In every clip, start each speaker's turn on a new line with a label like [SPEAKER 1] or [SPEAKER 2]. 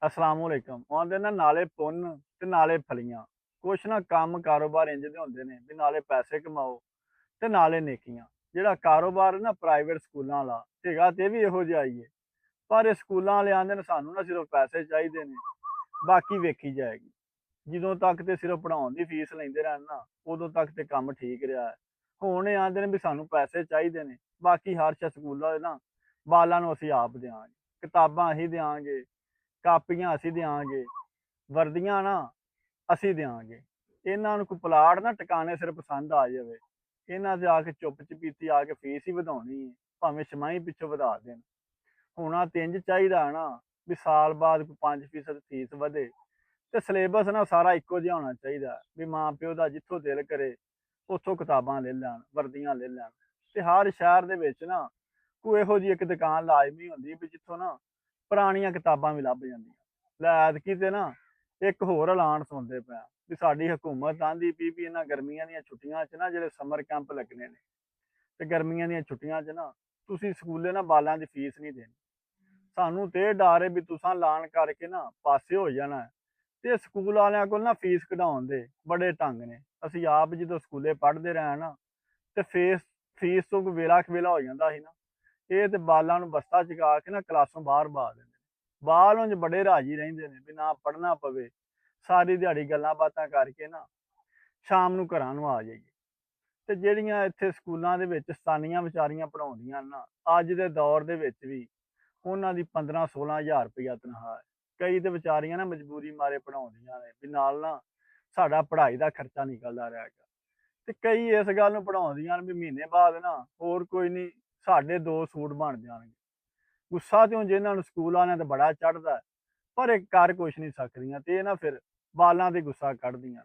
[SPEAKER 1] अस्सलाम वालेकुम। आंदे ना नाले पुन्न ते नाले फलियां। कुछ ना काम कारोबार इंज दे हुंदे ने भी नाले पैसे कमाओ ते नाले नेकियां। ਜਿਹੜਾ ਕਾਰੋਬਾਰ ਹੈ ਨਾ ਪ੍ਰਾਈਵੇਟ ਸਕੂਲਾਂ ਵਾਲਾ ਹੈਗਾ ਤੇ ਵੀ ਇਹੋ ਜਿਹਾ ਹੀ ਹੈ। ਪਰ ਇਹ ਸਕੂਲਾਂ ਵਾਲੇ ਆਂਦੇ ਨੇ ਸਾਨੂੰ ਨਾ ਸਿਰਫ ਪੈਸੇ ਚਾਹੀਦੇ ਨੇ, ਬਾਕੀ ਵੇਖੀ ਜਾਏਗੀ। ਜਦੋਂ ਤੱਕ ਤੇ ਸਿਰਫ ਪੜਾਉਣ ਦੀ ਫੀਸ ਲੈਂਦੇ ਰਹਿਣ ਨਾ, ਉਦੋਂ ਤੱਕ ਤੇ ਕੰਮ ਠੀਕ ਰਿਹਾ ਹੈ। ਹੁਣ ਇਹ ਆਂਦੇ ਨੇ ਵੀ ਸਾਨੂੰ ਪੈਸੇ ਚਾਹੀਦੇ ਨੇ, ਬਾਕੀ ਹਰ ਸ਼ਾ ਸਕੂਲਾਂ ਦੇ ਨਾ ਬਾਲਾਂ ਨੂੰ ਅਸੀਂ ਆਪ ਦਿਆਂਗੇ, ਕਿਤਾਬਾਂ ਅਸੀਂ ਦਿਆਂਗੇ, ਕਾਪੀਆਂ ਅਸੀਂ ਦਿਆਂਗੇ, ਵਰਦੀਆਂ ਨਾ ਅਸੀਂ ਦਿਆਂਗੇ। ਇਹਨਾਂ ਨੂੰ ਕੋਈ ਪਲਾਟ ਨਾ ਟਿਕਾਣੇ ਸਿਰ ਪਸੰਦ ਆ ਜਾਵੇ, ਇਹਨਾਂ ਦੇ ਆ ਕੇ ਚੁੱਪ ਚਪੀਤੀ ਆ ਕੇ ਫੀਸ ਹੀ ਵਧਾਉਣੀ ਹੈ, ਭਾਵੇਂ ਛਮਾਈ ਪਿੱਛੋਂ ਵਧਾ ਦੇਣ। ਹੁਣ ਆ ਤੇ ਇੰਜ ਚਾਹੀਦਾ ਹੈ ਨਾ ਵੀ ਸਾਲ ਬਾਅਦ ਕੋਈ 5% ਫੀਸ ਵਧੇ ਤੇ ਸਿਲੇਬਸ ਨਾ ਸਾਰਾ ਇੱਕੋ ਜਿਹਾ ਹੋਣਾ ਚਾਹੀਦਾ ਵੀ ਮਾਂ ਪਿਓ ਦਾ ਜਿੱਥੋਂ ਦਿਲ ਕਰੇ ਉੱਥੋਂ ਕਿਤਾਬਾਂ ਲੈ ਲੈਣ, ਵਰਦੀਆਂ ਲੈ ਲੈਣ। ਤੇ ਹਰ ਸ਼ਹਿਰ ਦੇ ਵਿੱਚ ਨਾ ਕੋਈ ਇਹੋ ਜਿਹੀ ਇੱਕ ਦੁਕਾਨ ਲਾਜ਼ਮੀ ਹੁੰਦੀ ਵੀ ਜਿੱਥੋਂ ਨਾ ਪੁਰਾਣੀਆਂ ਕਿਤਾਬਾਂ ਵੀ ਲੱਭ ਜਾਂਦੀਆਂ। ਲੈ ਐਤਕੀ ਤੇ ਨਾ ਇੱਕ ਹੋਰ ਐਲਾਨ ਸੁਣਦੇ ਪਿਆ ਵੀ ਸਾਡੀ ਹਕੂਮਤ ਆਂਦੀ ਪਈ ਵੀ ਇਹਨਾਂ ਗਰਮੀਆਂ ਦੀਆਂ ਛੁੱਟੀਆਂ 'ਚ ਨਾ ਜਿਹੜੇ ਸਮਰ ਕੈਂਪ ਲੱਗਣੇ ਨੇ ਤੇ ਗਰਮੀਆਂ ਦੀਆਂ ਛੁੱਟੀਆਂ 'ਚ ਨਾ ਤੁਸੀਂ ਸਕੂਲੇ ਨਾ ਬਾਲਾਂ ਦੀ ਫੀਸ ਨਹੀਂ ਦੇਣੀ। ਸਾਨੂੰ ਤੇ ਇਹ ਡਰ ਹੈ ਵੀ ਤੁਸਾਂ ਐਲਾਨ ਕਰਕੇ ਨਾ ਪਾਸੇ ਹੋ ਜਾਣਾ ਹੈ ਤੇ ਸਕੂਲ ਵਾਲਿਆਂ ਕੋਲ ਨਾ ਫੀਸ ਕਢਾਉਣ ਦੇ ਬੜੇ ਢੰਗ ਨੇ। ਅਸੀਂ ਆਪ ਜਦੋਂ ਸਕੂਲੇ ਪੜ੍ਹਦੇ ਰਹੇ ਨਾ ਤੇ ਫੀਸ ਤੋਂ ਕੋਈ ਵੇਲਾ ਖਵੇਲਾ ਹੋ ਜਾਂਦਾ ਸੀ ਨਾ, ਇਹ ਤੇ ਬਾਲਾਂ ਨੂੰ ਬਸਤਾ ਚਕਾ ਕੇ ਨਾ ਕਲਾਸੋਂ ਬਾਹਰ ਪਾ ਦਿੰਦੇ ਨੇ। ਬਾਲ ਉਂਝ ਬੜੇ ਰਾਜੀ ਰਹਿੰਦੇ ਨੇ ਵੀ ਨਾ ਪੜ੍ਹਨਾ ਪਵੇ, ਸਾਰੀ ਦਿਹਾੜੀ ਗੱਲਾਂ ਬਾਤਾਂ ਕਰਕੇ ਨਾ ਸ਼ਾਮ ਨੂੰ ਘਰਾਂ ਨੂੰ ਆ ਜਾਈਏ। ਤੇ ਜਿਹੜੀਆਂ ਇੱਥੇ ਸਕੂਲਾਂ ਦੇ ਵਿੱਚ ਸਤਾਨੀਆਂ ਵਿਚਾਰੀਆਂ ਪੜ੍ਹਾਉਂਦੀਆਂ ਨਾ, ਅੱਜ ਦੇ ਦੌਰ ਦੇ ਵਿੱਚ ਵੀ ਉਹਨਾਂ ਦੀ 15-16 ਹਜ਼ਾਰ ਰੁਪਈਆ ਤਨਖਾਹ ਹੈ। ਕਈ ਤੇ ਵਿਚਾਰੀਆਂ ਨਾ ਮਜਬੂਰੀ ਮਾਰੇ ਪੜ੍ਹਾਉਂਦੀਆਂ ਨੇ ਵੀ ਨਾਲ ਨਾ ਸਾਡਾ ਪੜ੍ਹਾਈ ਦਾ ਖਰਚਾ ਨਿਕਲਦਾ ਰਿਹਾ ਹੈਗਾ। ਤੇ ਕਈ ਇਸ ਗੱਲ ਨੂੰ ਪੜ੍ਹਾਉਂਦੀਆਂ ਨੇ ਵੀ ਮਹੀਨੇ ਬਾਅਦ ਨਾ ਹੋਰ ਕੋਈ ਨਹੀਂ ਸਾਡੇ ਦੋ ਸੂਟ ਬਣ ਜਾਣਗੇ। ਗੁੱਸਾ ਤੇ ਉਂਝ ਇਹਨਾਂ ਨੂੰ ਸਕੂਲ ਵਾਲਿਆਂ ਤੇ ਬੜਾ ਚੜ੍ਹਦਾ, ਪਰ ਇਹ ਕਰ ਕੁਛ ਨਹੀਂ ਸਕਦੀਆਂ ਤੇ ਇਹ ਨਾ ਫਿਰ ਬਾਲਾਂ ਤੇ ਗੁੱਸਾ ਕੱਢਦੀਆਂ।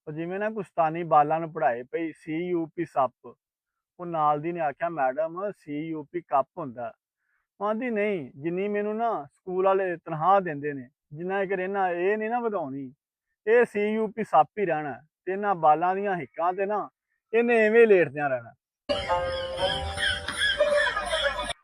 [SPEAKER 1] ਉਹ ਜਿਵੇਂ ਨਾ ਕੁਸਤਾਨੀ ਬਾਲਾਂ ਨੂੰ ਪੜ੍ਹਾਏ ਪਈ CUP ਸੱਪ, ਉਹ ਨਾਲ ਦੀ ਨੇ ਆਖਿਆ ਮੈਡਮ CUP ਕੱਪ ਹੁੰਦਾ। ਆਂਦੀ ਨਹੀਂ, ਜਿੰਨੀ ਮੈਨੂੰ ਨਾ ਸਕੂਲ ਵਾਲੇ ਤਨਖਾਹ ਦਿੰਦੇ ਨੇ ਜਿੰਨਾ ਚਿਰ ਇਹਨਾਂ ਇਹ ਨਹੀਂ ਨਾ ਵਧਾਉਣੀ, ਇਹ CUP ਸੱਪ ਹੀ ਰਹਿਣਾ ਤੇ ਇਹਨਾਂ ਬਾਲਾਂ ਦੀਆਂ ਹਿੱਕਾਂ ਤੇ ਨਾ ਇਹਨੇ ਐਵੇਂ ਲੇਟਦਿਆਂ ਰਹਿਣਾ।